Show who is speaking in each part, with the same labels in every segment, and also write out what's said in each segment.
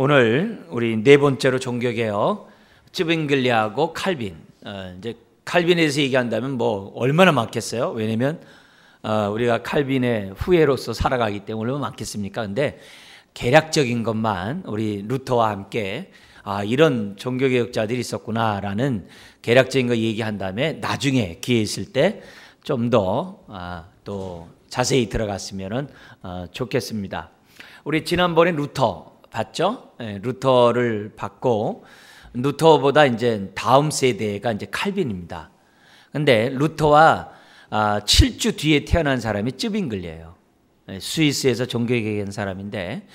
Speaker 1: 오늘 우리 네 번째로 종교개혁 쯔빙글리하고 칼빈. 이제 칼빈에 대해서 얘기한다면 뭐 얼마나 많겠어요? 왜냐면 우리가 칼빈의 후예로서 살아가기 때문에 얼마나 많겠습니까? 근데 개략적인 것만 우리 루터와 함께 이런 종교개혁자들이 있었구나라는 개략적인 거 얘기한 다음에 나중에 기회 있을 때 좀 더 또 자세히 들어갔으면 좋겠습니다. 우리 지난번에 루터 봤죠? 루터를 봤고 루터보다 이제 다음 세대가 이제 칼빈입니다. 근데 루터와 7주 뒤에 태어난 사람이 쯔빙글리예요. 스위스에서 종교개혁한 사람인데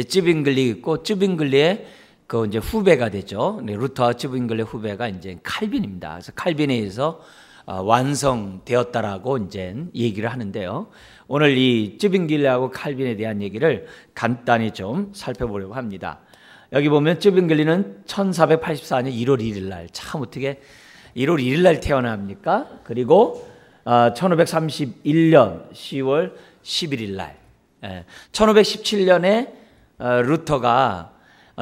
Speaker 1: 쯔빙글리 있고 쯔빙글리의 그 이제 후배가 되죠. 루터와 쯔빙글리 후배가 이제 칼빈입니다. 그래서 칼빈에 의해서 완성되었다라고 이제 얘기를 하는데요. 오늘 이 쯔빙글리하고 칼빈에 대한 얘기를 간단히 좀 살펴보려고 합니다. 여기 보면 쯔빙글리는 1484년 1월 1일 날, 참 어떻게 1월 1일 날 태어납니까? 그리고 1531년 10월 11일 날, 1517년에 루터가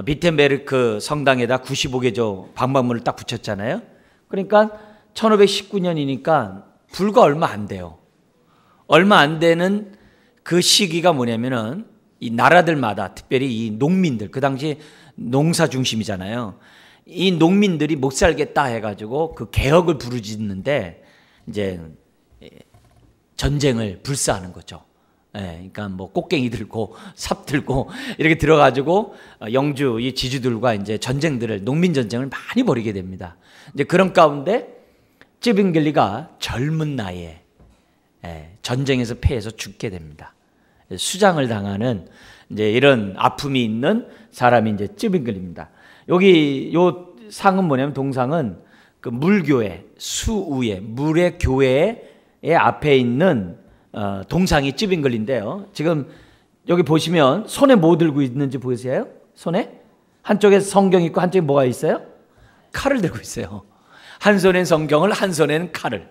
Speaker 1: 비텐베르크 성당에다 95개조 방방문을 딱 붙였잖아요. 그러니까 1519년이니까 불과 얼마 안 돼요. 얼마 안 되는 그 시기가 뭐냐면은 이 나라들마다 특별히 이 농민들, 그 당시 농사 중심이잖아요. 이 농민들이 못 살겠다 해가지고 그 개혁을 부르짖는데 이제 전쟁을 불사하는 거죠. 그러니까 뭐 꽃갱이 들고 삽 들고 이렇게 들어가지고 영주 이 지주들과 이제 전쟁들을 농민 전쟁을 많이 벌이게 됩니다. 이제 그런 가운데 쯔빙글리가 젊은 나이에 전쟁에서 패해서 죽게 됩니다. 수장을 당하는 이제 이런 아픔이 있는 사람이 이제 쯔빙글리입니다. 여기 요 상은 뭐냐면 동상은 그 물교회 수우의 물의 교회의 앞에 있는 동상이 쯔빙글리인데요. 지금 여기 보시면 손에 뭐 들고 있는지 보이세요? 손에 한쪽에 성경 있고 한쪽에 뭐가 있어요? 칼을 들고 있어요. 한 손엔 성경을 한 손에는 칼을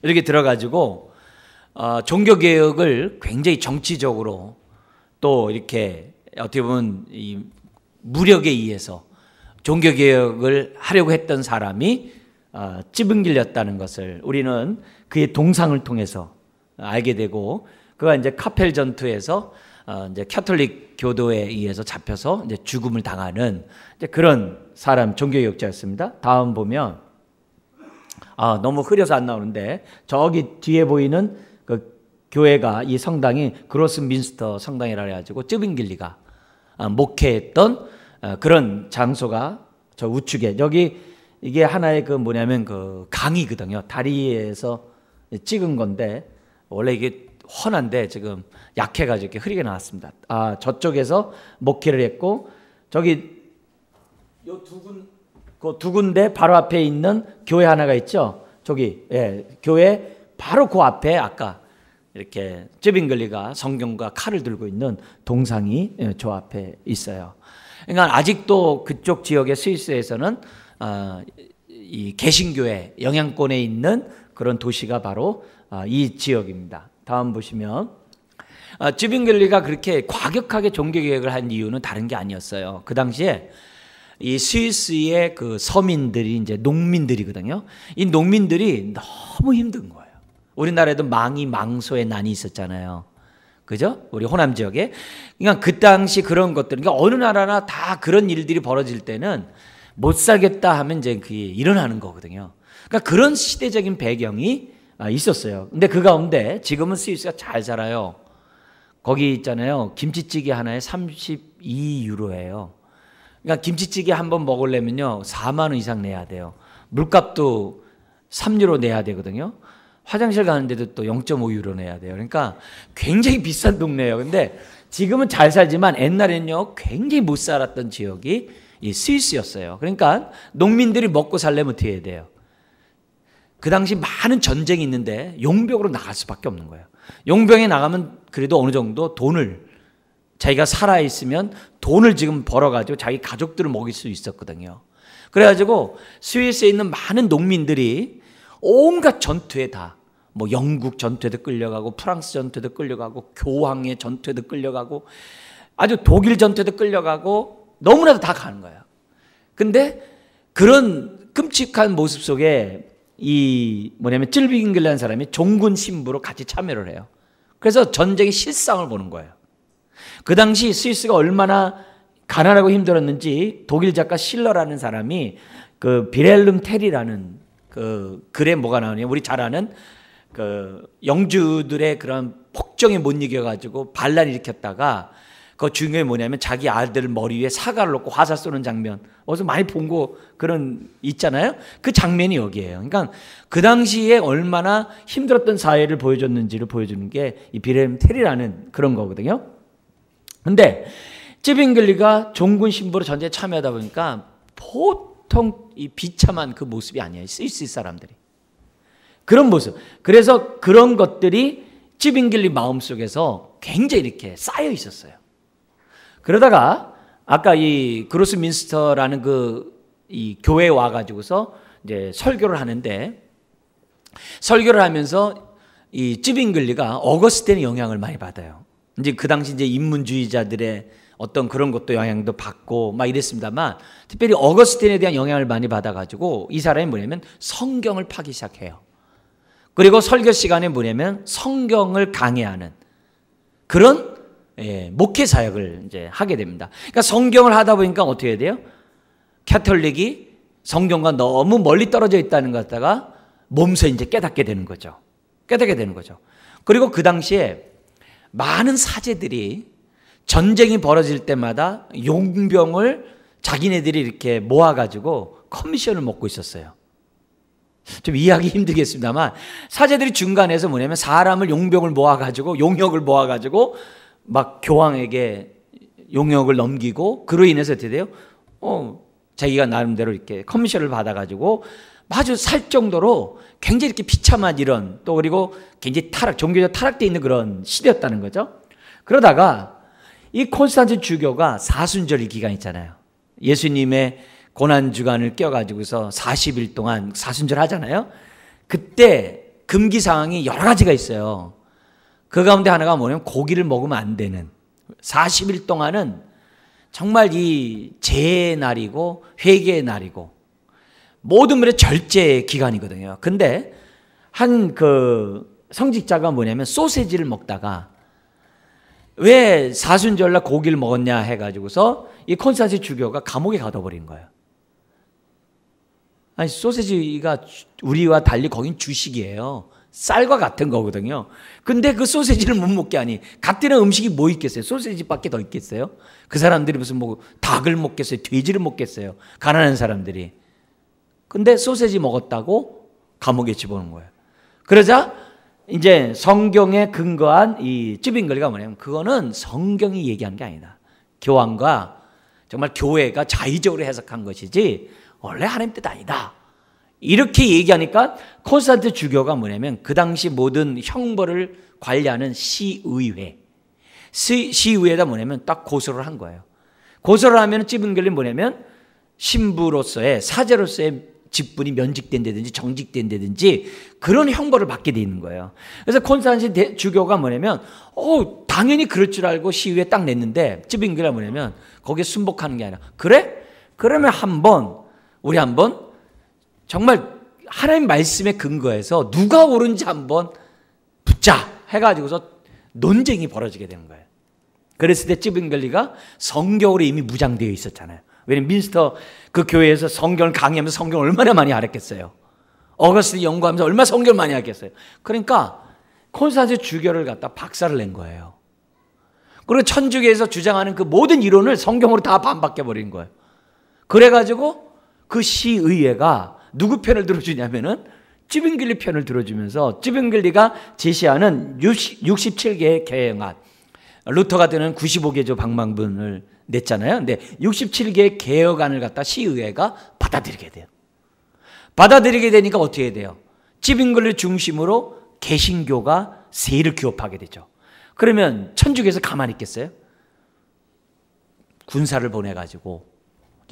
Speaker 1: 이렇게 들어가지고 종교개혁을 굉장히 정치적으로 또 이렇게 어떻게 보면 이 무력에 의해서 종교개혁을 하려고 했던 사람이 쯔빙글리였다는 것을 우리는 그의 동상을 통해서 알게 되고, 그가 이제 카펠 전투에서 이제 캐톨릭 교도에 의해서 잡혀서 이제 죽음을 당하는 이제 그런 사람 종교개혁자였습니다. 다음 보면 너무 흐려서 안 나오는데 저기 뒤에 보이는 그 교회가 이 성당이 그로스민스터 성당이라 해가지고 쯔빙글리가 목회했던 그런 장소가 저 우측에 여기 이게 하나의 그 뭐냐면 그 강이거든요. 다리에서 찍은 건데 원래 이게 훤한데 지금 약해가지고 이렇게 흐리게 나왔습니다. 저쪽에서 목회를 했고 저기 요 두 군데 바로 앞에 있는 교회 하나가 있죠. 저기 교회 바로 그 앞에 아까 이렇게 쯔빙글리가 성경과 칼을 들고 있는 동상이 저 앞에 있어요. 그러니까 아직도 그쪽 지역의 스위스에서는 이 개신교회 영향권에 있는 그런 도시가 바로 이 지역입니다. 다음 보시면 쯔빙글리가 그렇게 과격하게 종교개혁을 한 이유는 다른 게 아니었어요. 그 당시에 이 스위스의 그 서민들이 이제 농민들이거든요. 이 농민들이 너무 힘든 거예요. 우리나라에도 망소의 난이 있었잖아요. 그죠? 우리 호남 지역에. 그러니까 그 당시 그런 것들, 그러니까 어느 나라나 다 그런 일들이 벌어질 때는 못 살겠다 하면 이제 그게 일어나는 거거든요. 그러니까 그런 시대적인 배경이 있었어요. 근데 그 가운데 지금은 스위스가 잘 살아요. 거기 있잖아요. 김치찌개 하나에 32유로예요. 그러니까 김치찌개 한 번 먹으려면요 4만 원 이상 내야 돼요. 물값도 3유로 내야 되거든요. 화장실 가는데도 또 0.5유로 내야 돼요. 그러니까 굉장히 비싼 동네예요. 근데 지금은 잘 살지만 옛날에는요 굉장히 못 살았던 지역이 이 스위스였어요. 그러니까 농민들이 먹고 살려면 어떻게 해야 돼요? 그 당시 많은 전쟁이 있는데 용병으로 나갈 수밖에 없는 거예요. 용병에 나가면 그래도 어느 정도 돈을 자기가 살아있으면 돈을 지금 벌어가지고 자기 가족들을 먹일 수 있었거든요. 그래가지고 스위스에 있는 많은 농민들이 온갖 전투에 다 뭐 영국 전투에도 끌려가고 프랑스 전투에도 끌려가고 교황의 전투에도 끌려가고 아주 독일 전투에도 끌려가고 너무나도 다 가는 거예요. 근데 그런 끔찍한 모습 속에 찌빙글리라는 사람이 종군 신부로 같이 참여를 해요. 그래서 전쟁의 실상을 보는 거예요. 그 당시 스위스가 얼마나 가난하고 힘들었는지 독일 작가 실러라는 사람이 그 비렐름 테리라는 그 글에 뭐가 나오냐, 우리 잘 아는 그 영주들의 그런 폭정에 못 이겨가지고 반란 일으켰다가 그 중요한 뭐냐면 자기 아들 머리 위에 사과를 놓고 화살 쏘는 장면, 어디서 많이 본 거 그런 있잖아요. 그 장면이 여기에요. 그러니까 그 당시에 얼마나 힘들었던 사회를 보여줬는지를 보여주는 게 이 비렐름 테리라는 그런 거거든요. 근데 찌빙글리가 종군 신부로 전쟁에 참여하다 보니까 보통 이 비참한 그 모습이 아니에요. 스위스 사람들이. 그런 모습. 그래서 그런 것들이 찌빙글리 마음속에서 굉장히 이렇게 쌓여 있었어요. 그러다가 아까 이 그로스민스터라는 이 교회에 와가지고서 이제 설교를 하는데, 설교를 하면서 이 찌빙글리가 어거스틴의 영향을 많이 받아요. 이제 그 당시 이제 인문주의자들의 어떤 그런 것도 영향도 받고 막 이랬습니다만, 특별히 어거스틴에 대한 영향을 많이 받아가지고 이 사람이 뭐냐면 성경을 파기 시작해요. 그리고 설교 시간에 뭐냐면 성경을 강해하는 그런 목회 사역을 이제 하게 됩니다. 그러니까 성경을 하다 보니까 어떻게 해야 돼요? 캐톨릭이 성경과 너무 멀리 떨어져 있다는 것 갖다가 몸소 이제 깨닫게 되는 거죠. 깨닫게 되는 거죠. 그리고 그 당시에 많은 사제들이 전쟁이 벌어질 때마다 용병을 자기네들이 이렇게 모아가지고 커미션을 먹고 있었어요. 좀 이해하기 힘들겠습니다만, 사제들이 중간에서 뭐냐면 사람을 용병을 모아가지고 용역을 모아가지고 막 교황에게 용역을 넘기고, 그로 인해서 어떻게 돼요? 자기가 나름대로 이렇게 커미션을 받아가지고 아주 살 정도로 굉장히 이렇게 비참한 이런, 또 그리고 굉장히 종교적 타락되어 있는 그런 시대였다는 거죠. 그러다가 이 콘스탄틴 주교가 사순절 기간 있잖아요. 예수님의 고난주간을 껴가지고서 40일 동안 사순절 하잖아요. 그때 금기 사항이 여러 가지가 있어요. 그 가운데 하나가 뭐냐면 고기를 먹으면 안 되는, 40일 동안은 정말 이 제의 날이고 회개의 날이고 모든 분의 절제 기간이거든요. 근데 한 그 성직자가 뭐냐면 소세지를 먹다가 왜 사순절날 고기를 먹었냐 해가지고서 이 콘스탄틴 주교가 감옥에 가둬버린 거예요. 아니, 소세지가 우리와 달리 거긴 주식이에요. 쌀과 같은 거거든요. 근데 그 소세지를 못 먹게 하니, 같은 음식이 뭐 있겠어요? 소세지밖에 더 있겠어요? 그 사람들이 무슨 뭐 닭을 먹겠어요? 돼지를 먹겠어요? 가난한 사람들이. 근데 소세지 먹었다고 감옥에 집어넣은 거예요. 그러자 이제 성경에 근거한 이 찌빙글리가 뭐냐면, 그거는 성경이 얘기한 게 아니다. 교황과 정말 교회가 자의적으로 해석한 것이지 원래 하나님 뜻 아니다. 이렇게 얘기하니까 콘스탄틴 주교가 뭐냐면 그 당시 모든 형벌을 관리하는 시의회에다 뭐냐면 딱 고소를 한 거예요. 고소를 하면 찌빙글리는 뭐냐면 신부로서의, 사제로서의 직분이 면직된다든지 정직된다든지 그런 형벌을 받게 돼 있는 거예요. 그래서 콘스탄틴 주교가 뭐냐면 당연히 그럴 줄 알고 시위에 딱 냈는데, 찌빙글리가 뭐냐면 거기에 순복하는 게 아니라, 그래? 그러면 우리 한번 정말 하나님 말씀에 근거해서 누가 옳은지 한번 붙자 해가지고서 논쟁이 벌어지게 되는 거예요. 그랬을 때 찌빙글리가 성경으로 이미 무장되어 있었잖아요. 왜냐면 민스터 그 교회에서 성경을 강의하면서 성경을 얼마나 많이 알았겠어요. 어거스틴 연구하면서 얼마나 성경을 많이 알겠어요. 그러니까 콘스탄틴 주교를 갖다 박살을 낸 거예요. 그리고 천주교에서 주장하는 그 모든 이론을 성경으로 다 반박해버린 거예요. 그래가지고 그 시의회가 누구 편을 들어주냐면은 찌빙글리 편을 들어주면서, 찌빙글리가 제시하는 67개의 개혁안, 루터가 드는 95개조 방망문을 냈잖아요. 근데 67개의 개혁안을 갖다 시의회가 받아들이게 돼요. 받아들이게 되니까 어떻게 돼요? 찌빙글리 중심으로 개신교가 세를 규업하게 되죠. 그러면 천주교에서 가만히 있겠어요? 군사를 보내가지고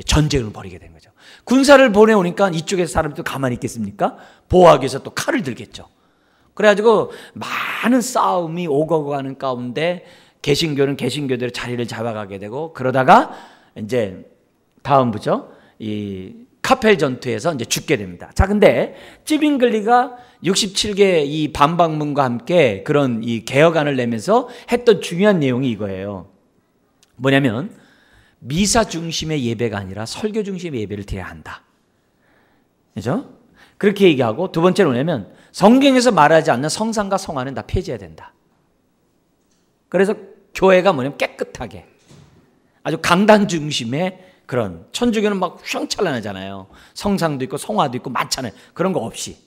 Speaker 1: 전쟁을 벌이게 된 거죠. 군사를 보내오니까 이쪽에서 사람들도 가만히 있겠습니까? 보호하기 위해서 또 칼을 들겠죠. 그래가지고 많은 싸움이 오고 가는 가운데 개신교는 개신교대로 자리를 잡아가게 되고, 그러다가 이제 다음부죠. 이 카펠 전투에서 이제 죽게 됩니다. 자, 근데 찌빙글리가 67개 이 반박문과 함께 그런 이 개혁안을 내면서 했던 중요한 내용이 이거예요. 뭐냐면 미사 중심의 예배가 아니라 설교 중심의 예배를 드려야 한다. 그죠? 그렇게 얘기하고 두 번째로 뭐냐면 성경에서 말하지 않는 성상과 성화는 다 폐지해야 된다. 그래서 교회가 뭐냐면 깨끗하게 아주 강단 중심의 그런 천주교는 막 휘황찬란하잖아요. 성상도 있고 성화도 있고 많잖아요. 그런 거 없이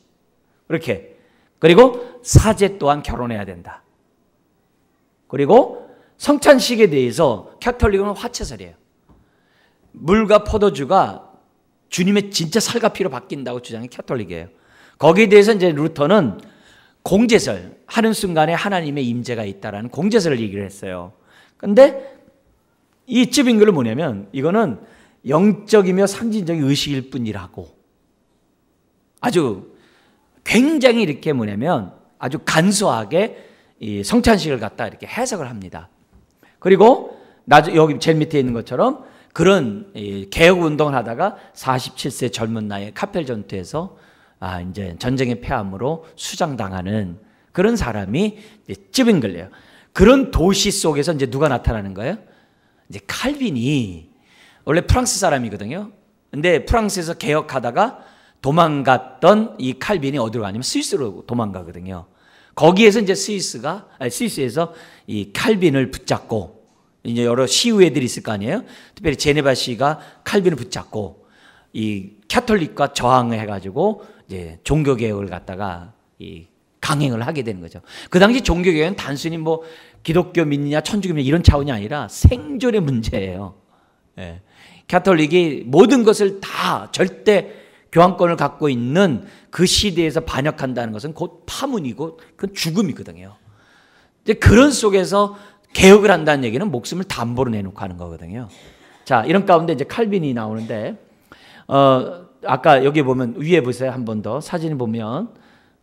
Speaker 1: 그렇게. 그리고 사제 또한 결혼해야 된다. 그리고 성찬식에 대해서 가톨릭은 화채설이에요. 물과 포도주가 주님의 진짜 살과 피로 바뀐다고 주장이 가톨릭이에요. 거기에 대해서 이제 루터는 공제설 하는 순간에 하나님의 임재가 있다라는 공제설을 얘기를 했어요. 근데 이 찌빙글은 뭐냐면 이거는 영적이며 상징적인 의식일 뿐이라고 아주 굉장히 이렇게 뭐냐면 아주 간소하게 이 성찬식을 갖다 이렇게 해석을 합니다. 그리고 여기 제일 밑에 있는 것처럼 그런 개혁 운동을 하다가 47세 젊은 나이에 카펠 전투에서 이제 전쟁의 패함으로 수장당하는 그런 사람이 찌빙글이에요. 그런 도시 속에서 이제 누가 나타나는 거예요? 이제 칼빈이 원래 프랑스 사람이거든요. 근데 프랑스에서 개혁하다가 도망갔던 이 칼빈이 어디로 가냐면 스위스로 도망가거든요. 거기에서 이제 스위스에서 이 칼빈을 붙잡고 이제 여러 시의회들이 있을 거 아니에요. 특별히 제네바 시가 칼빈을 붙잡고 이 가톨릭과 저항을 해가지고 이제 종교 개혁을 갖다가 이 강행을 하게 되는 거죠. 그 당시 종교 개혁은 단순히 뭐 기독교 믿느냐 천주교 믿느냐 이런 차원이 아니라 생존의 문제예요. 예. 가톨릭이 모든 것을 다 절대 교황권을 갖고 있는 그 시대에서 반역한다는 것은 곧 파문이고 그건 죽음이거든요. 이제 그런 속에서 개혁을 한다는 얘기는 목숨을 담보로 내놓고 하는 거거든요. 자, 이런 가운데 이제 칼빈이 나오는데 아까 여기 보면 위에 보세요. 한 번 더 사진 보면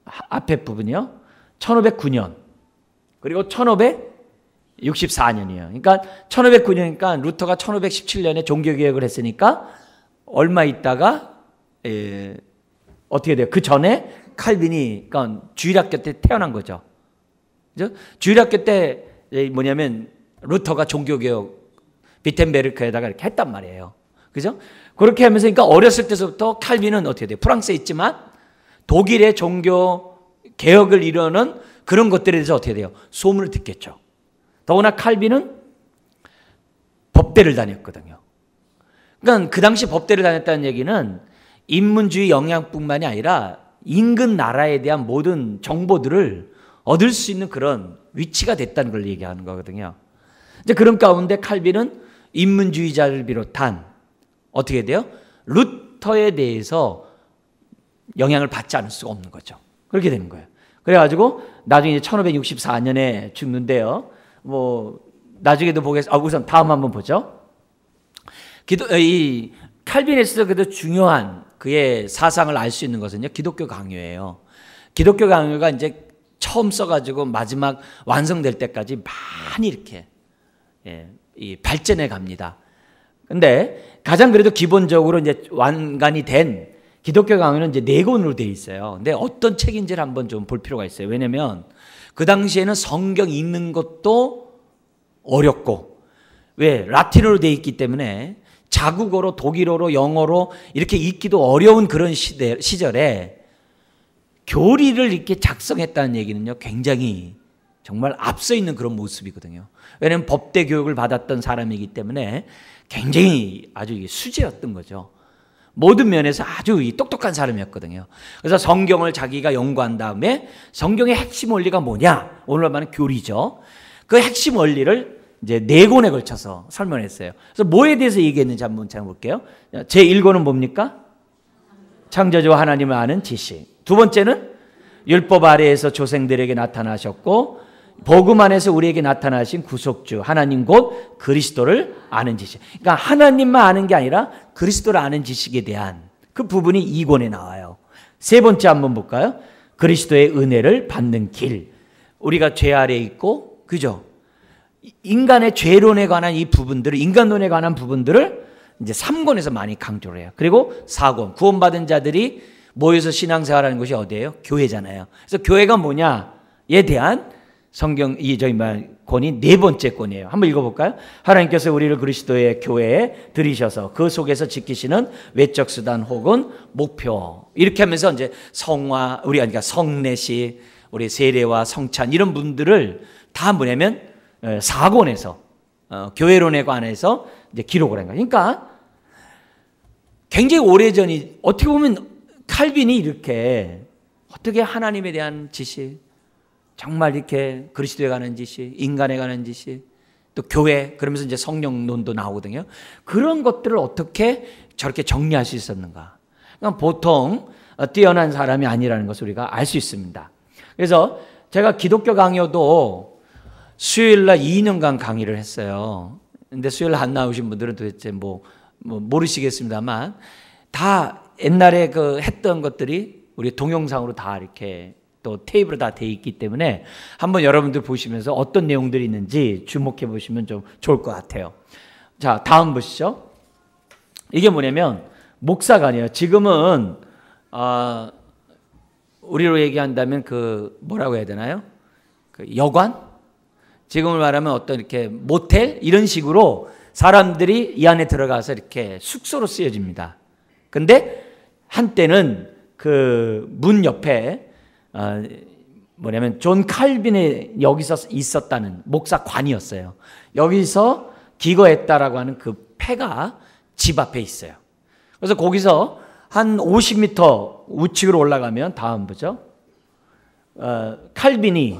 Speaker 1: 앞에 부분이요. 1509년 그리고 1564년이에요. 그러니까 1509년이니까 루터가 1517년에 종교개혁을 했으니까 얼마 있다가 어떻게 돼요? 그 전에 칼빈이 그러니까 주일학교 때 태어난 거죠. 그죠? 주일학교 때 뭐냐면 루터가 종교개혁 비텐베르크에다가 이렇게 했단 말이에요. 그죠? 그렇게 하면서 그러니까 어렸을 때부터 칼빈은 어떻게 돼요? 프랑스에 있지만 독일의 종교 개혁을 이루는 그런 것들에 대해서 어떻게 돼요? 소문을 듣겠죠. 더구나 칼빈은 법대를 다녔거든요. 그러니까 그 당시 법대를 다녔다는 얘기는 인문주의 영향뿐만이 아니라 인근 나라에 대한 모든 정보들을 얻을 수 있는 그런 위치가 됐다는 걸 얘기하는 거거든요. 이제 그런 가운데 칼빈은 인문주의자를 비롯한 어떻게 돼요? 루터에 대해서 영향을 받지 않을 수가 없는 거죠. 그렇게 되는 거예요. 그래가지고 나중에 1564년에 죽는데요. 뭐 나중에도 보겠습니다. 우선 다음 한번 보죠. 이 칼빈에서 그래도 중요한 그의 사상을 알 수 있는 것은요. 기독교 강요예요. 기독교 강요가 이제 처음 써가지고 마지막 완성될 때까지 많이 이렇게 발전해 갑니다. 근데 가장 그래도 기본적으로 이제 완간이 된 기독교 강요는 이제 4권으로 되어 있어요. 근데 어떤 책인지를 한번 좀 볼 필요가 있어요. 왜냐면 그 당시에는 성경 읽는 것도 어렵고 왜? 라틴어로 되어 있기 때문에 자국어로 독일어로 영어로 이렇게 읽기도 어려운 그런 시절에 교리를 이렇게 작성했다는 얘기는요. 굉장히 정말 앞서 있는 그런 모습이거든요. 왜냐하면 법대 교육을 받았던 사람이기 때문에 굉장히 아주 수재였던 거죠. 모든 면에서 아주 똑똑한 사람이었거든요. 그래서 성경을 자기가 연구한 다음에 성경의 핵심 원리가 뭐냐? 오늘 말하는 교리죠. 그 핵심 원리를 이제 4권에 걸쳐서 설명했어요. 그래서 뭐에 대해서 얘기했는지 한번 볼게요. 제 1권은 뭡니까? 창조주와 하나님을 아는 지식. 두 번째는 율법 아래에서 조상들에게 나타나셨고 복음 안에서 우리에게 나타나신 구속주 하나님 곧 그리스도를 아는 지식. 그러니까 하나님만 아는 게 아니라 그리스도를 아는 지식에 대한 그 부분이 2권에 나와요. 세 번째 한번 볼까요? 그리스도의 은혜를 받는 길. 우리가 죄 아래 있고 그죠? 인간의 죄론에 관한 이 부분들을, 인간론에 관한 부분들을 이제 3권에서 많이 강조를 해요. 그리고 4권, 구원받은 자들이 모여서 신앙생활하는 곳이 어디예요? 교회잖아요. 그래서 교회가 뭐냐에 대한 성경 권이 4번째 권이에요. 한번 읽어볼까요? 하나님께서 우리를 그리스도의 교회에 들이셔서 그 속에서 지키시는 외적 수단 혹은 목표, 이렇게 하면서 이제 성화, 그러니까 성례식, 우리 세례와 성찬 이런 분들을 다 뭐냐면 4권에서 교회론에 관해서 이제 기록을 한 거예요. 그러니까 굉장히 오래전이, 어떻게 보면 칼빈이 이렇게 어떻게 하나님에 대한 지식, 정말 이렇게 그리스도에 관한 지식, 인간에 관한 지식, 또 교회, 그러면서 이제 성령론도 나오거든요. 그런 것들을 어떻게 저렇게 정리할 수 있었는가? 그러니까 보통 뛰어난 사람이 아니라는 것을 우리가 알 수 있습니다. 그래서 제가 기독교 강요도 수요일날 2년간 강의를 했어요. 근데 수요일 안 나오신 분들은 도대체 모르시겠습니다만, 다 옛날에 했던 것들이 우리 동영상으로 다 이렇게 또 테이프로 다 돼 있기 때문에 한번 여러분들 보시면서 어떤 내용들이 있는지 주목해 보시면 좀 좋을 것 같아요. 자, 다음 보시죠. 이게 뭐냐면 목사가 아니에요. 지금은 우리로 얘기한다면 뭐라고 해야 되나요? 여관? 지금을 말하면 어떤 이렇게 모텔? 이런 식으로 사람들이 이 안에 들어가서 이렇게 숙소로 쓰여집니다. 근데 한때는 문 옆에 뭐냐면 존 칼빈이 여기서 있었다는 목사관이었어요. 여기서 기거했다라고 하는 그 폐가 집 앞에 있어요. 그래서 거기서 한 50m 우측으로 올라가면, 다음 보죠. 칼빈이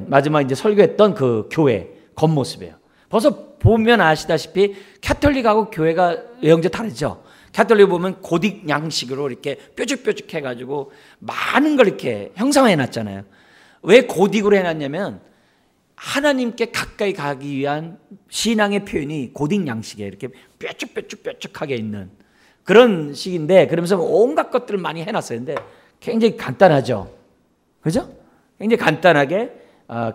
Speaker 1: 마지막 이제 설교했던 그 교회 겉모습이에요. 벌써 보면 아시다시피 캐톨릭하고 교회가 외형제 다르죠. 캐톨릭 보면 고딕 양식으로 이렇게 뾰족뾰족 해가지고 많은 걸 이렇게 형상화해 놨잖아요. 왜 고딕으로 해놨냐면 하나님께 가까이 가기 위한 신앙의 표현이 고딕 양식에 이렇게 뾰족뾰족하게 있는 그런 식인데, 그러면서 온갖 것들을 많이 해놨어요. 근데 굉장히 간단하죠. 그죠? 굉장히 간단하게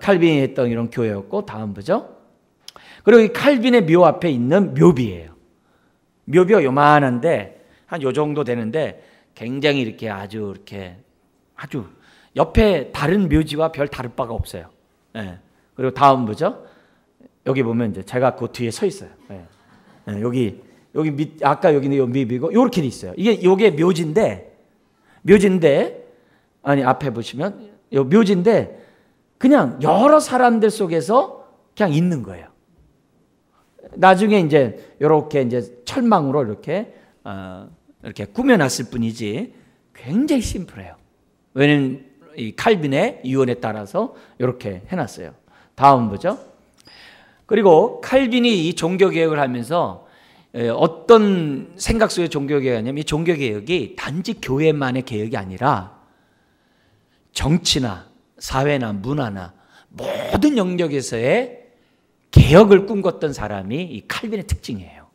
Speaker 1: 칼빈이 했던 이런 교회였고, 다음 보죠. 그리고 이 칼빈의 묘 앞에 있는 묘비예요. 묘비가 요만한데 한 요 정도 되는데 굉장히 이렇게 아주 옆에 다른 묘지와 별 다를 바가 없어요. 네. 그리고 다음 보죠. 여기 보면 이제 제가 그 뒤에 서 있어요. 네. 네. 여기 아까 여기는 요 묘비고 요렇게 돼 있어요. 요게 묘지인데 아니 앞에 보시면 요 묘지인데 그냥 여러 사람들 속에서 그냥 있는 거예요. 나중에 이제 이렇게 이제 철망으로 이렇게 꾸며놨을 뿐이지 굉장히 심플해요. 왜냐면 이 칼빈의 유언에 따라서 이렇게 해놨어요. 다음 보죠. 그리고 칼빈이 이 종교개혁을 하면서 어떤 생각 속의 종교개혁이냐면, 이 종교개혁이 단지 교회만의 개혁이 아니라 정치나 사회나 문화나 모든 영역에서의 개혁을 꿈꿨던 사람이 이 칼빈의 특징이에요.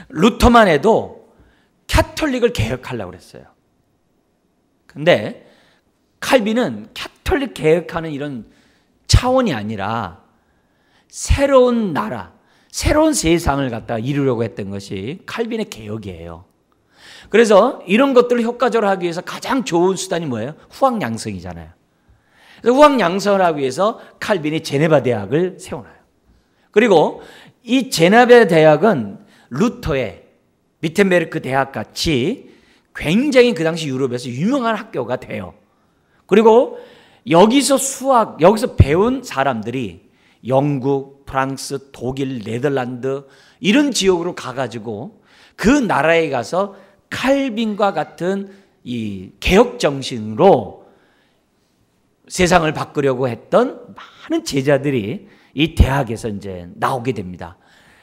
Speaker 1: 루터만 해도 캐톨릭을 개혁하려고 그랬어요. 근데 칼빈은 캐톨릭 개혁하는 이런 차원이 아니라 새로운 나라, 새로운 세상을 갖다 이루려고 했던 것이 칼빈의 개혁이에요. 그래서 이런 것들을 효과적으로 하기 위해서 가장 좋은 수단이 뭐예요? 후학양성이잖아요. 그래서 후학양성을 하기 위해서 칼빈이 제네바 대학을 세워놔요. 그리고 이 제네바 대학은 루터의 비텐베르크 대학 같이 굉장히 그 당시 유럽에서 유명한 학교가 돼요. 그리고 여기서 배운 사람들이 영국, 프랑스, 독일, 네덜란드 이런 지역으로 가가지고 그 나라에 가서 칼빈과 같은 이 개혁 정신으로 세상을 바꾸려고 했던 많은 제자들이 이 대학에서 이제 나오게 됩니다.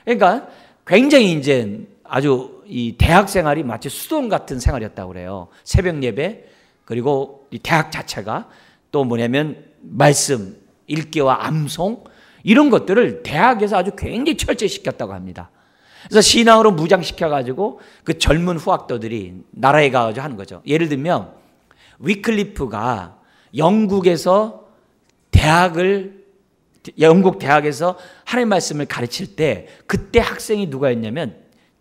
Speaker 1: 그러니까 굉장히 이제 아주 이 대학 생활이 마치 수동 같은 생활이었다고 그래요. 새벽 예배, 그리고 이 대학 자체가 또 뭐냐면 말씀, 읽기와 암송 이런 것들을 대학에서 아주 굉장히 철저히 시켰다고 합니다. 그래서 신앙으로 무장시켜가지고 그 젊은 후학도들이 나라에 가가지고 하는 거죠. 예를 들면 위클리프가 영국에서 대학을 영국 대학에서 하나님 말씀을 가르칠 때 그때 학생이 누가였냐면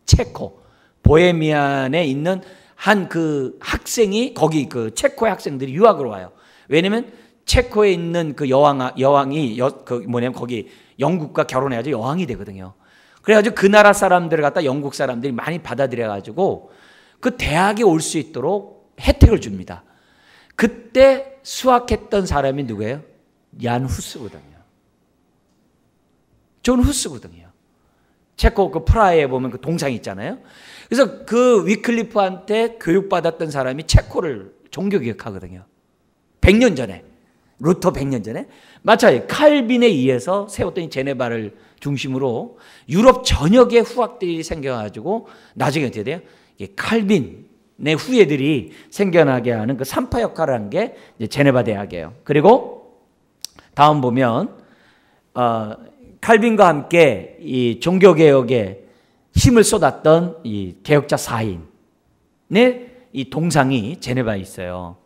Speaker 1: 체코 보헤미안에 있는 한 그 학생이 거기 그 체코의 학생들이 유학으로 와요. 왜냐면 체코에 있는 그 여왕이 거기 영국과 결혼해가지고 여왕이 되거든요. 그래가지고 그 나라 사람들을 갖다 영국 사람들이 많이 받아들여가지고 그 대학에 올 수 있도록 혜택을 줍니다. 그때 수학했던 사람이 누구예요? 얀 후스거든요. 존 후스거든요. 체코 그 프라하에 보면 그 동상 있잖아요. 그래서 그 위클리프한테 교육받았던 사람이 체코를 종교개혁하거든요. 100년 전에. 루터 100년 전에. 마찬가지 칼빈에 의해서 세웠던 이 제네바를 중심으로 유럽 전역에 후학들이 생겨가지고 나중에 어떻게 돼요? 칼빈의 후예들이 생겨나게 하는 그 산파 역할을 한 게 제네바 대학이에요. 그리고 다음 보면 칼빈과 함께 이 종교개혁에 힘을 쏟았던 이 개혁자 4인의 이 동상이 제네바에 있어요.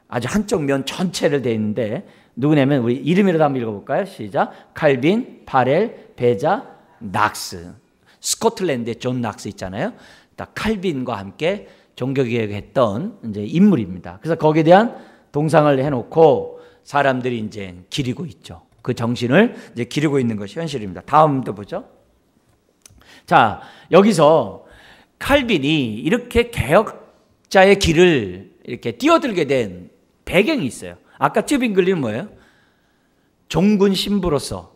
Speaker 1: 아주 한쪽 면 전체를 돼 있는데 누구냐면 우리 이름이라도 한번 읽어볼까요? 시작. 칼빈, 파렐, 베자, 낙스. 스코틀랜드의 존 낙스 있잖아요. 칼빈과 함께 종교개혁했던 이제 인물입니다. 그래서 거기에 대한 동상을 해놓고 사람들이 이제 기리고 있죠. 그 정신을 이제 기르고 있는 것이 현실입니다. 다음도 보죠. 자, 여기서 칼빈이 이렇게 개혁자의 길을 이렇게 뛰어들게 된 배경이 있어요. 아까 쯔빙글리는 뭐예요? 종군 신부로서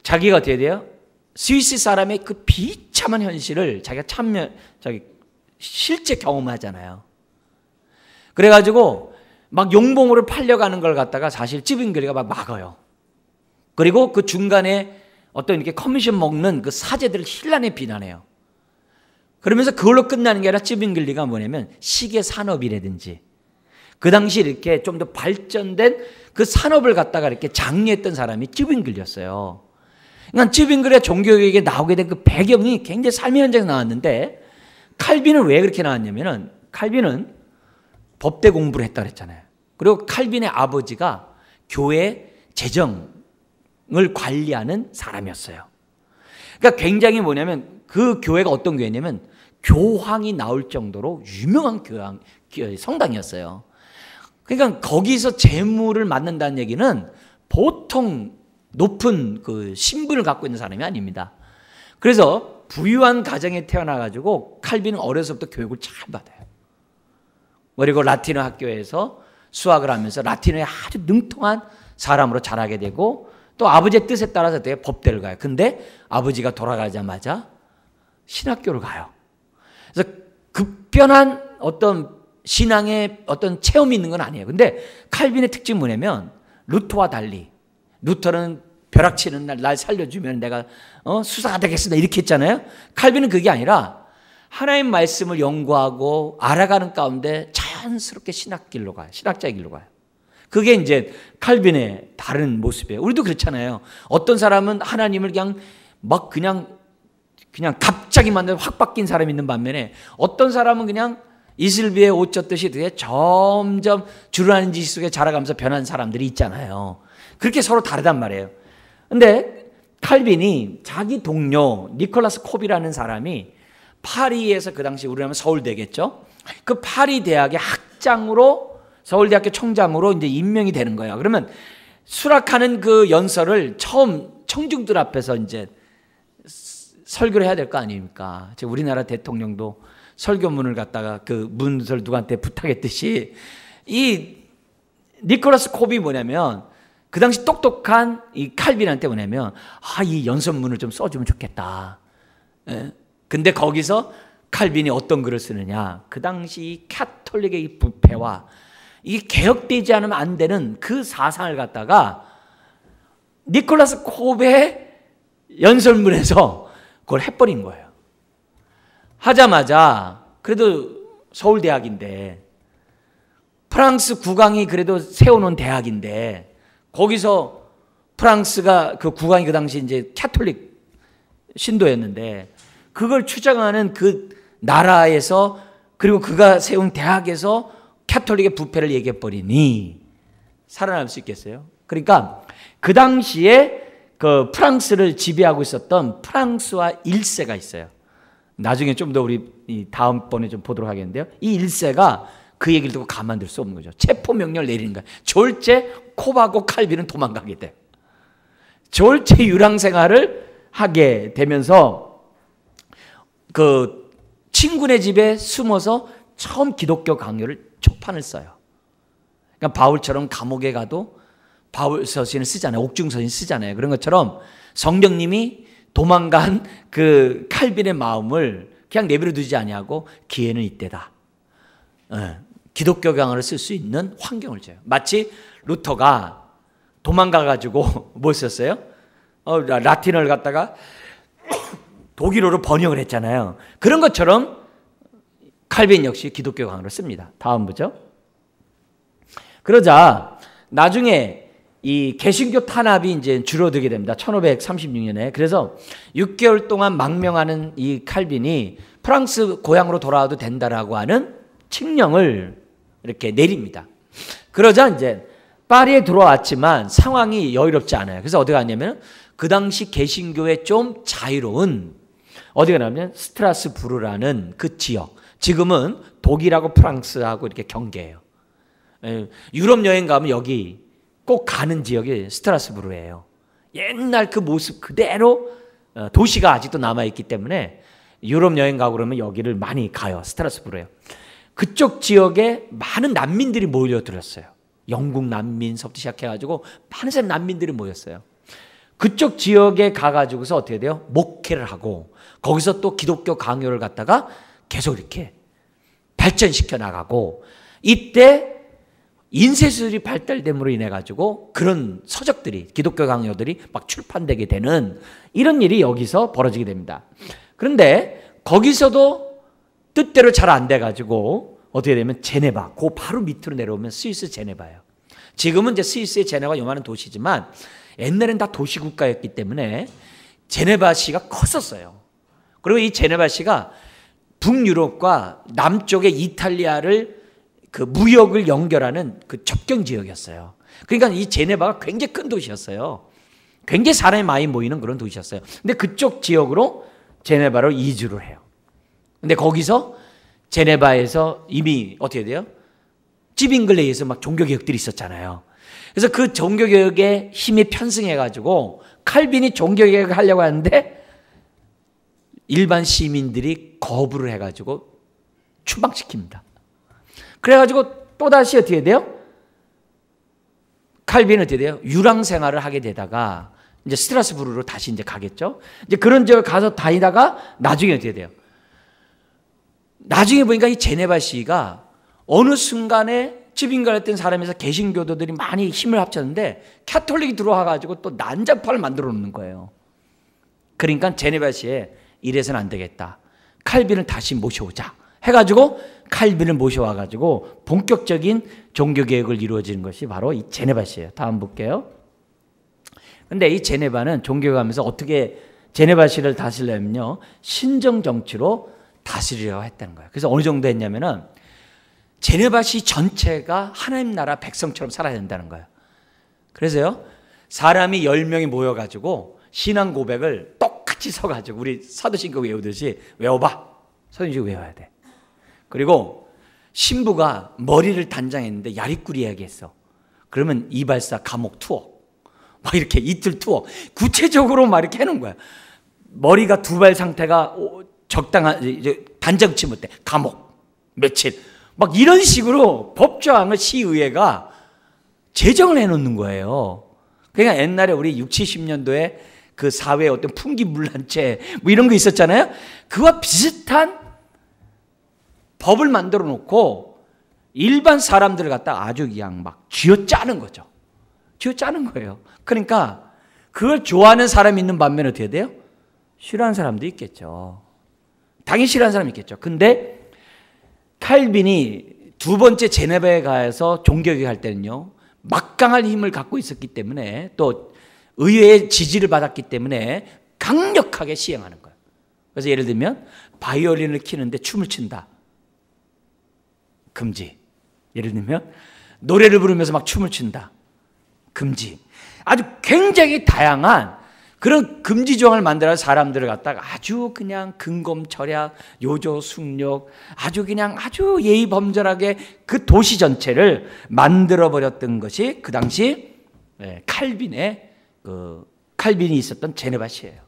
Speaker 1: 자기가 어떻게 돼요? 스위스 사람의 그 비참한 현실을 자기가 실제 경험하잖아요. 그래가지고 막 용봉으로 팔려가는 걸 갖다가 사실 쯔빙글리가 막 막아요. 그리고 그 중간에 어떤 이렇게 커미션 먹는 그 사제들을 힐난에 비난해요. 그러면서 그걸로 끝나는 게 아니라 쯔빙글리가 뭐냐면 시계 산업이라든지 그 당시 이렇게 좀 더 발전된 그 산업을 갖다가 이렇게 장려했던 사람이 쯔빙글리였어요. 그러니까 쯔빙글리의 종교개혁에 나오게 된 그 배경이 굉장히 삶의 현장에서 나왔는데 칼빈은 왜 그렇게 나왔냐면은 칼빈은 법대 공부를 했다 그랬잖아요. 그리고 칼빈의 아버지가 교회 재정을 관리하는 사람이었어요. 그러니까 굉장히 뭐냐면 그 교회가 어떤 교회냐면 교황이 나올 정도로 유명한 성당이었어요. 그러니까 거기서 재물을 맡는다는 얘기는 보통 높은 그 신분을 갖고 있는 사람이 아닙니다. 그래서 부유한 가정에 태어나가지고 칼빈은 어려서부터 교육을 잘 받아요. 그리고 라틴어 학교에서 수학을 하면서 라틴어에 아주 능통한 사람으로 자라게 되고 또 아버지의 뜻에 따라서 되게 법대를 가요. 근데 아버지가 돌아가자마자 신학교를 가요. 그래서 급변한 어떤 신앙의 어떤 체험이 있는 건 아니에요. 근데 칼빈의 특징은 뭐냐면 루터와 달리 루터는 벼락치는 날 살려주면 내가 수사가 되겠습니다 이렇게 했잖아요. 칼빈은 그게 아니라 하나님 말씀을 연구하고 알아가는 가운데 자연스럽게 신학길로 가요. 신학자의 길로 가요. 그게 이제 칼빈의 다른 모습이에요. 우리도 그렇잖아요. 어떤 사람은 하나님을 그냥 갑자기 만나서 확 바뀐 사람이 있는 반면에 어떤 사람은 그냥 이슬비에 옷 젖듯이 되게 점점 주르하는 지식 속에 자라가면서 변한 사람들이 있잖아요. 그렇게 서로 다르단 말이에요. 근데 칼빈이 자기 동료 니콜라스 콥이라는 사람이 파리에서 그 당시 우리나라 서울대겠죠. 그 파리 대학의 학장으로 서울대학교 청장으로 이제 임명이 되는 거예요. 그러면 수락하는 그 연설을 처음 청중들 앞에서 이제 설교를 해야 될 거 아닙니까? 우리나라 대통령도 설교문을 갖다가 그 문서를 누구한테 부탁했듯이 이 니콜라스 콥이 뭐냐면 그 당시 똑똑한 이 칼빈한테 뭐냐면 이 연설문을 좀 써주면 좋겠다. 근데 거기서 칼빈이 어떤 글을 쓰느냐? 그 당시 카톨릭의 부패와 이게 개혁되지 않으면 안 되는 그 사상을 갖다가 니콜라스 콥의 연설문에서 그걸 해버린 거예요. 하자마자 그래도 서울대학인데 프랑스 국왕이 그래도 세워놓은 대학인데 거기서 프랑스가 그 국왕이 그 당시 이제 카톨릭 신도였는데 그걸 추장하는 그 나라에서 그리고 그가 세운 대학에서 카톨릭의 부패를 얘기해버리니 살아날 수 있겠어요? 그러니까 그 당시에 그 프랑스를 지배하고 있었던 프랑스와 1세가 있어요. 나중에 좀 더 우리 다음번에 좀 보도록 하겠는데요. 이 1세가 그 얘기를 듣고 가만둘 수 없는 거죠. 체포 명령을 내리는 거예요. 졸제 코바고 칼빈은 도망가게 돼요. 졸제 유랑 생활을 하게 되면서 그 친구네 집에 숨어서 처음 기독교 강요를 초판을 써요. 그러니까 바울처럼 감옥에 가도 바울 서신을 쓰잖아요. 옥중 서신 쓰잖아요. 그런 것처럼 성령님이 도망간 그 칼빈의 마음을 그냥 내버려 두지 아니하고 기회는 이때다. 기독교 강화를 쓸 수 있는 환경을 줘요. 마치 루터가 도망가가지고 뭐 썼어요? 라틴어를 갖다가 독일어로 번역을 했잖아요. 그런 것처럼 칼빈 역시 기독교 강화를 씁니다. 다음 보죠. 그러자 나중에 이 개신교 탄압이 이제 줄어들게 됩니다. 1536년에. 그래서 6개월 동안 망명하는 이 칼빈이 프랑스 고향으로 돌아와도 된다라고 하는 칙령을 이렇게 내립니다. 그러자 이제 파리에 들어왔지만 상황이 여유롭지 않아요. 그래서 어디 갔냐면 그 당시 개신교의 좀 자유로운 어디 가냐면 스트라스부르라는 그 지역. 지금은 독일하고 프랑스하고 이렇게 경계해요. 유럽 여행 가면 여기 꼭 가는 지역이 스트라스부르예요. 옛날 그 모습 그대로 도시가 아직도 남아있기 때문에 유럽 여행 가고 그러면 여기를 많이 가요. 스트라스부르예요. 그쪽 지역에 많은 난민들이 몰려들었어요. 영국 난민서부터 시작해가지고 많은 사람 난민들이 모였어요. 그쪽 지역에 가가지고서 어떻게 돼요? 목회를 하고 거기서 또 기독교 강요를 갖다가 계속 이렇게 발전시켜 나가고 이때 인쇄술이 발달됨으로 인해 가지고 그런 서적들이 기독교 강요들이 막 출판되게 되는 이런 일이 여기서 벌어지게 됩니다. 그런데 거기서도 뜻대로 잘 안 돼 가지고 어떻게 되면 제네바, 그 바로 밑으로 내려오면 스위스 제네바예요. 지금은 이제 스위스의 제네바가 요만한 도시지만 옛날엔 다 도시국가였기 때문에 제네바시가 컸었어요. 그리고 이 제네바시가 북유럽과 남쪽의 이탈리아를 그 무역을 연결하는 그 접경 지역이었어요. 그러니까 이 제네바가 굉장히 큰 도시였어요. 굉장히 사람이 많이 모이는 그런 도시였어요. 근데 그쪽 지역으로 제네바로 이주를 해요. 근데 거기서 제네바에서 이미 어떻게 돼요? 찌빙글레이에서 막 종교개혁들이 있었잖아요. 그래서 그 종교개혁에 힘이 편승해가지고 칼빈이 종교개혁을 하려고 하는데 일반 시민들이 거부를 해가지고 추방시킵니다. 그래가지고 또다시 어떻게 돼요? 칼빈은 어떻게 돼요? 유랑 생활을 하게 되다가 이제 스트라스부르로 다시 이제 가겠죠? 이제 그런 지역을 가서 다니다가 나중에 어떻게 돼요? 나중에 보니까 이 제네바시가 어느 순간에 찌빙갈했던 사람에서 개신교도들이 많이 힘을 합쳤는데 캐톨릭이 들어와가지고 또 난장판을 만들어 놓는 거예요. 그러니까 제네바시에 이래서는 안 되겠다. 칼빈을 다시 모셔오자. 해가지고 칼빈을 모셔와가지고 본격적인 종교개혁을 이루어지는 것이 바로 이 제네바시예요. 다음 볼게요. 근데 이 제네바는 종교개혁하면서 어떻게 제네바시를 다스리려면요. 신정정치로 다스리려고 했다는 거예요. 그래서 어느 정도 했냐면은 제네바시 전체가 하나님 나라 백성처럼 살아야 된다는 거예요. 그래서요. 사람이 10명이 모여가지고 신앙 고백을 똑같이 서가지고 우리 사도신경 외우듯이 외워봐. 사도신경 외워야 돼. 그리고 신부가 머리를 단장했는데 야리꾸리 이야기했어. 그러면 이발사 감옥 투어. 막 이렇게 이틀 투어. 구체적으로 막 이렇게 해놓은 거야. 머리가 두발 상태가 적당한, 단정치 못해. 감옥. 며칠. 막 이런 식으로 법조항을 시의회가 제정을 해놓는 거예요. 그러니까 옛날에 우리 60, 70년도에 그 사회에 어떤 풍기물란체 뭐 이런 거 있었잖아요. 그와 비슷한 법을 만들어 놓고 일반 사람들을 갖다 아주 그냥 막 쥐어짜는 거죠. 쥐어짜는 거예요. 그러니까 그걸 좋아하는 사람이 있는 반면에 어떻게 돼요? 싫어하는 사람도 있겠죠. 당연히 싫어하는 사람이 있겠죠. 근데 칼빈이 두 번째 제네바에 가서 종교개혁 할 때는요. 막강한 힘을 갖고 있었기 때문에 또 의회의 지지를 받았기 때문에 강력하게 시행하는 거예요. 그래서 예를 들면 바이올린을 키는데 춤을 춘다. 금지. 예를 들면 노래를 부르면서 막 춤을 춘다. 금지. 아주 굉장히 다양한 그런 금지 조항을 만들어 사람들을 갖다가 아주 그냥 근검절약, 요조숙력, 아주 그냥 아주 예의범절하게 그 도시 전체를 만들어 버렸던 것이 그 당시 칼빈이 있었던 제네바시예요.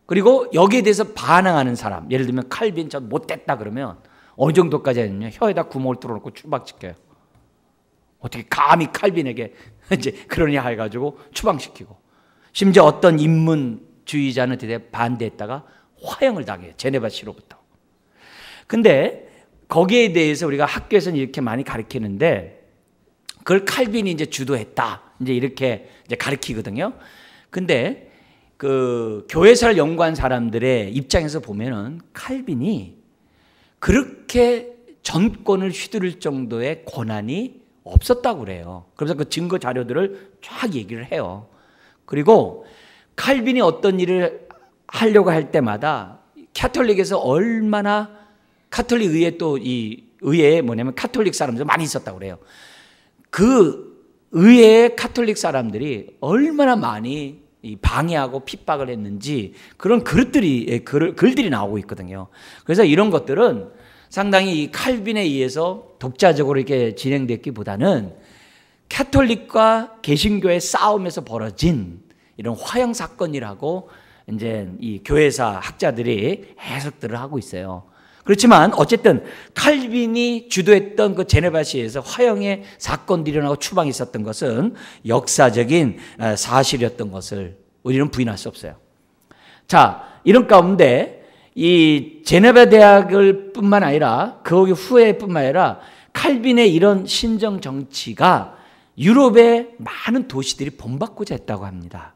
Speaker 1: 그리고 여기에 대해서 반항하는 사람, 예를 들면 칼빈 저 못됐다 그러면 어느 정도까지 하냐면 혀에다 구멍을 뚫어놓고 추방시켜요. 어떻게 감히 칼빈에게 이제 그러냐 해가지고 추방시키고, 심지어 어떤 인문주의자는 대대 반대했다가 화형을 당해요. 제네바시로부터. 근데 거기에 대해서 우리가 학교에서는 이렇게 많이 가르치는데 그걸 칼빈이 이제 주도했다. 이제 이렇게 이제 가르치거든요. 근데 그 교회사를 연구한 사람들의 입장에서 보면은 칼빈이 그렇게 전권을 휘두를 정도의 권한이 없었다고 그래요. 그래서 그 증거 자료들을 쫙 얘기를 해요. 그리고 칼빈이 어떤 일을 하려고 할 때마다 카톨릭에서 얼마나, 카톨릭 의회 또 이 의회에 뭐냐면 카톨릭 사람들 많이 있었다고 그래요. 그 의회의 카톨릭 사람들이 얼마나 많이 방해하고 핍박을 했는지 그런 글들이 나오고 있거든요. 그래서 이런 것들은 상당히 이 칼빈에 의해서 독자적으로 이렇게 진행됐기보다는 카톨릭과 개신교의 싸움에서 벌어진 이런 화형 사건이라고 이제 이 교회사 학자들이 해석들을 하고 있어요. 그렇지만 어쨌든 칼빈이 주도했던 그 제네바시에서 화형의 사건들이 일어나고 추방이 있었던 것은 역사적인 사실이었던 것을 우리는 부인할 수 없어요. 자, 이런 가운데 이 제네바 대학을 뿐만 아니라 그 후에뿐만 아니라 칼빈의 이런 신정 정치가 유럽의 많은 도시들이 본받고자 했다고 합니다.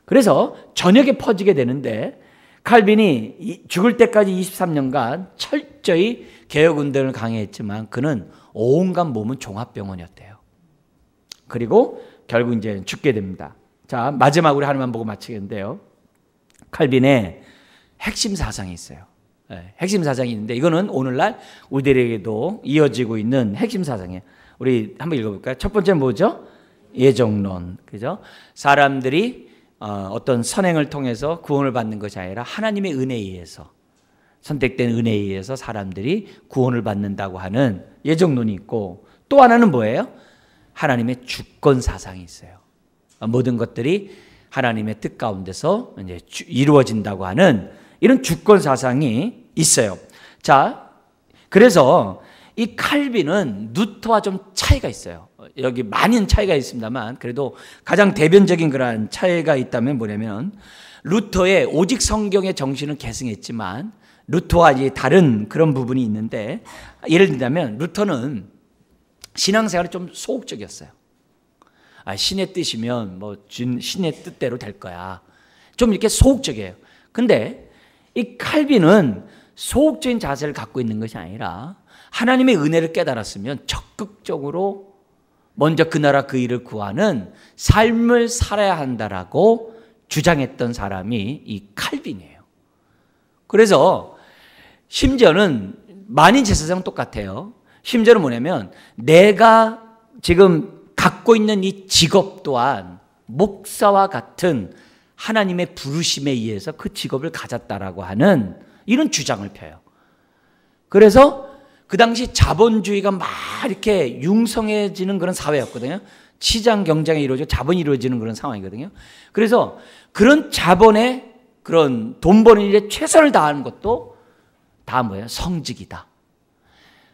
Speaker 1: 그래서 전역에 퍼지게 되는데 칼빈이 죽을 때까지 23년간 철저히 개혁운동을 강행했지만 그는 온갖 몸은 종합병원이었대요. 그리고 결국 이제 죽게 됩니다. 자, 마지막으로 하나만 보고 마치겠는데요. 칼빈의 핵심 사상이 있어요. 핵심 사상이 있는데 이거는 오늘날 우리들에게도 이어지고 있는 핵심 사상이에요. 우리 한번 읽어볼까요? 첫 번째는 뭐죠? 예정론. 그죠? 사람들이 어떤 선행을 통해서 구원을 받는 것이 아니라 하나님의 은혜에 의해서, 선택된 은혜에 의해서 사람들이 구원을 받는다고 하는 예정론이 있고, 또 하나는 뭐예요? 하나님의 주권 사상이 있어요. 모든 것들이 하나님의 뜻 가운데서 이제 이루어진다고 하는 이런 주권 사상이 있어요. 자, 그래서 이 칼빈은 루터와 좀 차이가 있어요. 여기 많은 차이가 있습니다만 그래도 가장 대변적인 그러한 차이가 있다면 뭐냐면, 루터의 오직 성경의 정신은 계승했지만 루터와 이제 다른 그런 부분이 있는데, 예를 들자면 루터는 신앙생활이 좀 소극적이었어요. 신의 뜻이면 뭐 신의 뜻대로 될 거야. 좀 이렇게 소극적이에요. 근데 이 칼빈은 소극적인 자세를 갖고 있는 것이 아니라 하나님의 은혜를 깨달았으면 적극적으로 먼저 그 나라 그 일을 구하는 삶을 살아야 한다라고 주장했던 사람이 이 칼빈이에요. 그래서 심지어는 만인 제사장은 똑같아요. 심지어는 뭐냐면 내가 지금 갖고 있는 이 직업 또한 목사와 같은 하나님의 부르심에 의해서 그 직업을 가졌다라고 하는 이런 주장을 펴요. 그래서 그 당시 자본주의가 막 이렇게 융성해지는 그런 사회였거든요. 시장 경쟁이 이루어지고 자본이 이루어지는 그런 상황이거든요. 그래서 그런 자본의 그런 돈 버는 일에 최선을 다하는 것도 다 뭐예요? 성직이다.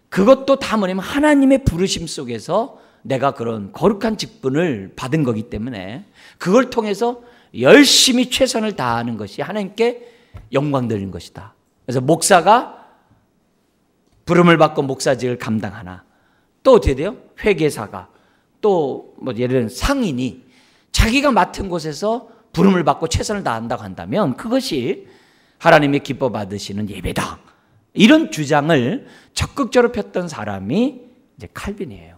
Speaker 1: 그것도 다 뭐냐면 하나님의 부르심 속에서 내가 그런 거룩한 직분을 받은 거기 때문에 그걸 통해서 열심히 최선을 다하는 것이 하나님께 영광 돌리는 것이다. 그래서 목사가 부름을 받고 목사직을 감당하나, 또 어떻게 돼요? 회계사가, 또 뭐 예를 들면 상인이 자기가 맡은 곳에서 부름을 받고 최선을 다한다고 한다면 그것이 하나님의 기뻐 받으시는 예배다. 이런 주장을 적극적으로 폈던 사람이 이제 칼빈이에요.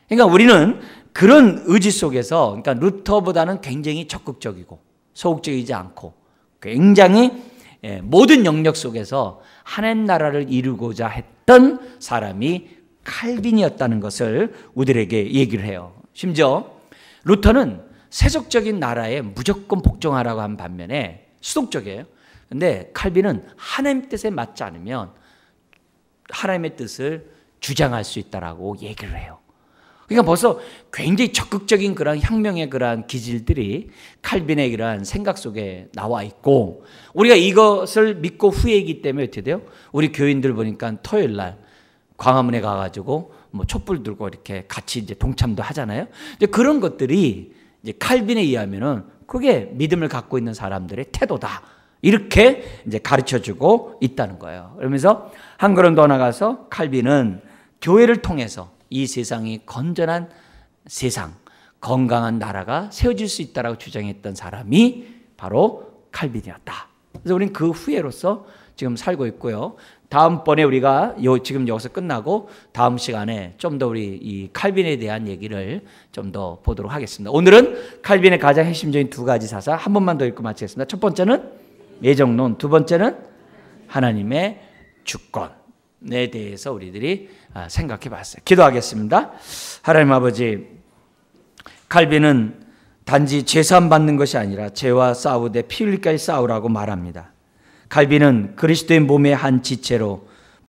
Speaker 1: 그러니까 우리는 그런 의지 속에서, 그러니까 루터보다는 굉장히 적극적이고 소극적이지 않고 굉장히 모든 영역 속에서 하나님 나라를 이루고자 했던 사람이 칼빈이었다는 것을 우리들에게 얘기를 해요. 심지어 루터는 세속적인 나라에 무조건 복종하라고 한 반면에 수동적이에요. 근데 칼빈은 하나님 뜻에 맞지 않으면 하나님의 뜻을 주장할 수 있다라고 얘기를 해요. 그러니까 벌써 굉장히 적극적인 그런 혁명의 그러한 기질들이 칼빈의 그러한 생각 속에 나와 있고, 우리가 이것을 믿고 후회이기 때문에 어떻게 돼요? 우리 교인들 보니까 토요일 날 광화문에 가가지고 뭐 촛불 들고 이렇게 같이 이제 동참도 하잖아요. 근데 그런 것들이 이제 칼빈에 의하면은 그게 믿음을 갖고 있는 사람들의 태도다, 이렇게 이제 가르쳐 주고 있다는 거예요. 그러면서 한 걸음 더 나가서 칼빈은 교회를 통해서 이 세상이 건전한 세상, 건강한 나라가 세워질 수 있다라고 주장했던 사람이 바로 칼빈이었다. 그래서 우리는 그 후예로서 지금 살고 있고요. 다음번에 우리가 지금 여기서 끝나고 다음 시간에 좀 더 우리 이 칼빈에 대한 얘기를 좀 더 보도록 하겠습니다. 오늘은 칼빈의 가장 핵심적인 두 가지 사상 한 번만 더 읽고 마치겠습니다. 첫 번째는 예정론, 두 번째는 하나님의 주권에 대해서 우리들이 생각해 봤어요. 기도하겠습니다. 하나님 아버지, 칼빈은 단지 제사함 받는 것이 아니라 죄와 싸우되 피 흘리기까지 싸우라고 말합니다. 칼빈은 그리스도의 몸의 한 지체로